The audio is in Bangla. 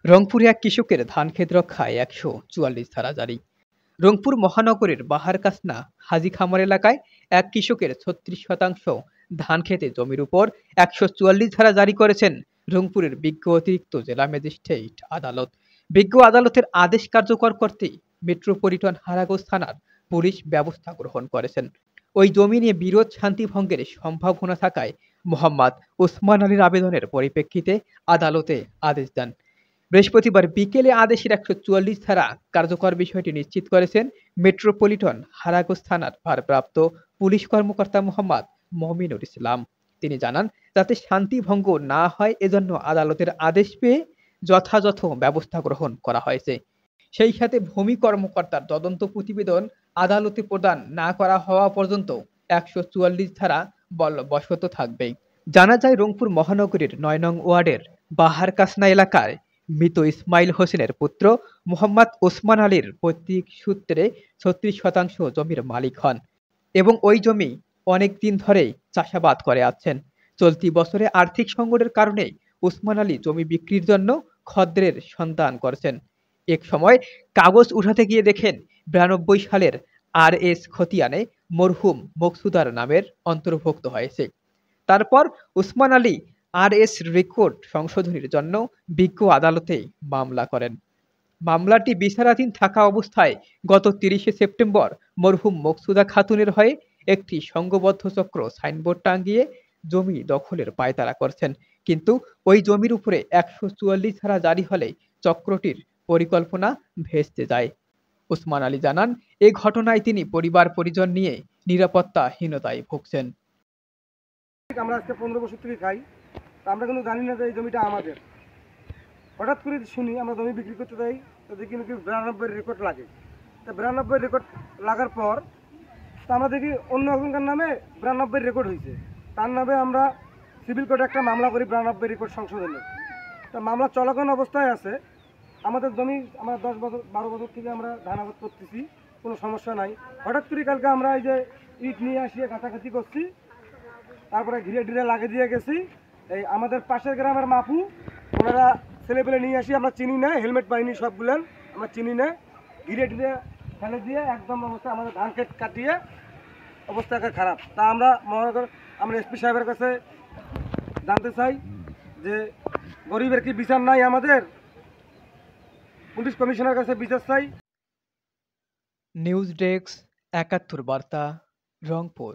রংপুরে এক কৃষকের ধানক্ষেত রক্ষায় ১৪৪ ধারা জারি। রংপুর মহানগরের বাহারকাসনা হাজী খামার এলাকায় এক কৃষকের ৩৬% ধানক্ষেতে জমির উপর ১৪৪ ধারা জারি করেছেন রংপুরের বিজ্ঞ অতিরিক্ত জেলা ম্যাজিস্ট্রেট আদালত। বিজ্ঞ আদালতের আদেশ কার্যকর করতেই মেট্রোপলিটন হারাগঞ্জ থানার পুলিশ ব্যবস্থা গ্রহণ করেছেন। ওই জমি নিয়ে বিরোধ শান্তি ভঙ্গের সম্ভাবনা থাকায় মোহাম্মদ ওসমান আলীর আবেদনের পরিপ্রেক্ষিতে আদালতে আদেশ দেন। বৃহস্পতিবার বিকেলে আদেশের ১৪৪ ধারা কার্যকর বিষয়টি নিশ্চিত করেছেন মেট্রোপলিটন হারাগঞ্জ থানার ভারপ্রাপ্ত পুলিশ কর্মকর্তা মোহাম্মদ মমিনুল ইসলাম। তিনি জানান, যাতে শান্তি ভঙ্গ না হয় এজন্য আদালতের আদেশ পেয়ে যথাযথ ব্যবস্থা গ্রহণ করা হয়েছে। সেই সাথে ভূমি কর্মকর্তার তদন্ত প্রতিবেদন আদালতে প্রদান না করা হওয়া পর্যন্ত ১৪৪ ধারা বলবৎ থাকবে। জানা যায়, রংপুর মহানগরীর ৯ নং ওয়ার্ডের বাহারকাসনা এলাকায় মৃত ইসমাইল হোসেনের পুত্র মোহাম্মদ ওসমান আলীর পৈতৃক সূত্রে ৩৬% জমির মালিক হন এবং ওই জমি অনেক দিন ধরেই চাষাবাদ করে আসছেন। চলতি বছরে আর্থিক সংকটের কারণে ওসমান আলী জমি বিক্রির জন্য খদ্দের সন্ধান করছেন। এক সময় কাগজ উঠাতে গিয়ে দেখেন ৯২ সালের RS খতিয়ানে মরহুম মকসুদার নামের অন্তর্ভুক্ত হয়েছে। তারপর ওসমান আলী RS রেকর্ড সংশোধনীর জন্য বিজ্ঞ আদালতে মামলা করেন। মামলাটি বিচারাধীন থাকা অবস্থায় গত ৩০শে সেপ্টেম্বর মরহুম মকসুদা খাতুনের হয়ে একটি সংঘবদ্ধ চক্র সাইনবোর্ড টাঙিয়ে জমি দখলের পায়তারা করছেন। কিন্তু ওই জমির উপরে ১৪৪ ধারা জারি হলে চক্রটির পরিকল্পনা ভেস্তে যায়। ওসমান আলী জানান, এ ঘটনায় তিনি পরিবার পরিজন নিয়ে নিরাপত্তাহীনতায় ভুগছেন। আমরা আজকে ১৫ বছর থেকে খাই, আমরা কিন্তু জানি না যে এই জমিটা আমাদের। হঠাৎ করে শুনি আমরা জমি বিক্রি করতে যাই, তো দেখি নাকি ৯২ রেকর্ড লাগে। তা ৯২ রেকর্ড লাগার পর তা আমরা দেখি অন্য একজনকার নামে ৯২ রেকর্ড হয়েছে। তার নামে আমরা সিভিল কোর্টে একটা মামলা করি ৯২ রেকর্ড সংশোধনের। তা মামলা চলাকালীন অবস্থায় আছে। আমাদের জমি আমরা ১০ বছর ১২ বছর থেকে আমরা ধান আবাদ করতেছি, কোনো সমস্যা নাই। হঠাৎ করে কালকে আমরা এই যে ইট নিয়ে আসিয়ে কাছাকাছি করছি, তারপরে ঘিরে ঢিরে লাগিয়ে দিয়ে গেছি। এই আমাদের পাশের গ্রামের মাপু ওনারা ছেলেপেলে নিয়ে আসি, আমরা চিনি না, হেলমেট পাইনি সবগুলো, আমরা চিনি না, ঘিরে ঢিরে ফেলে দিয়ে একদম অবস্থা আমাদের ধান ক্ষেত কাটিয়ে অবস্থা খারাপ। তা আমরা মহানগর আমরা SP সাহেবের কাছে জানতে চাই যে গরিবের কি বিচার নাই, আমাদের পুলিশ কমিশনার কাছে বিচার চাই। নিউজ ডেস্ক, ৭১ বার্তা, রংপুর।